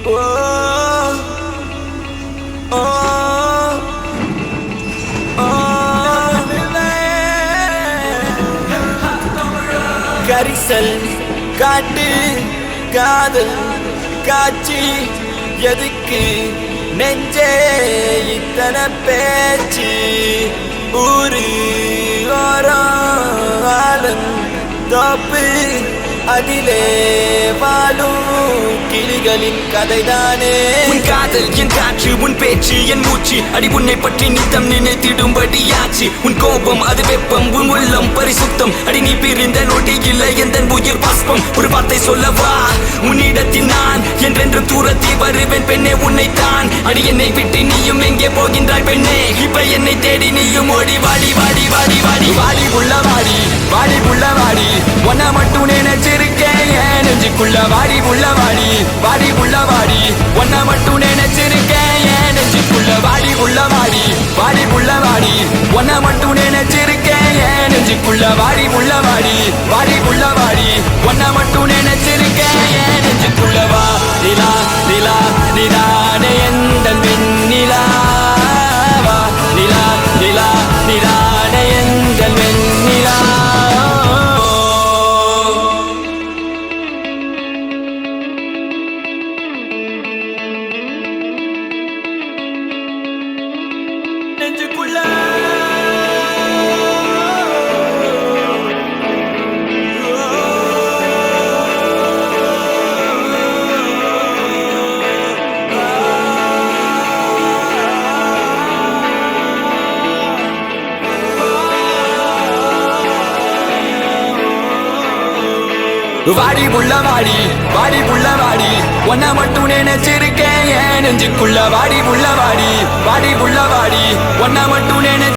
Oh, oh, oh. கரிசல் காட்டு காதல் காட்சி எதுக்கு நெஞ்சே இத்தனை பேச்சு ஊரு ஓரம் ஆலன் தோப்பு அதிலே வாழும் கிளிகளின் கதைதானே. உன் காதல் என் காற்று, உன் பேச்சு என் மூச்சு, அடி உன்னை பற்றி நித்தம் நினைத்திடும்படியாச்சு. உன் கோபம் அது வெப்பம், உன் உள்ளம் பரிசுத்தம், அடி நீ பிரிந்த நொடியில் எந்த உயிர் பாஸ்பம். ஒரு வார்த்தை சொல்லவா உன்னிடத்தில் நான் என்றென்றும் தூரத்தில் வருவேன் பெண்ணே உன்னைத்தான். அடி என்னை விட்டு நீயும் எங்கே போகின்றாய் பெண்ணே, இப்ப என்னை தேடி நீயும் ஓடி வாடி வாடி வாடி வாடி வாடி உள்ள வாடி வாடி உள்ள வாடி ஒன்ன மட்டும் நினைச்சிருக்கேன் என் நெஞ்சுக்குள்ள வாடி உள்ள வாடி வாடி உள்ள வாடி ஒன்ன மட்டும் நினைச்சிருக்கேன் என் நெஞ்சுக்குள்ள வாடி உள்ள வாடி வாடி உள்ள வாடி ஒன்ன மட்டும் நினைச்சிருக்கேன் என் நெஞ்சுக்குள்ள வாடி உள்ள வாடி வாடி உள்ள வாடி ஒன்ன மட்டும் நினைச்சிருக்கேன் என் நெஞ்சுக்குள்ள வா நிலா நிலா நிலானே எந்த வெண்ணிலா வா நிலா நிலா நிலானே எந்த வெண்ணிலா. நெஞ்சுக்குள்ள வாடி உள்ள வாடி வாடி உள்ள வாடி ஒன்ன மட்டும் நினைச்சிருக்கேன் என் நெஞ்சுக்குள்ள வாடி உள்ள வாடி வாடி உள்ள வாடி ஒன்ன மட்டும் நினை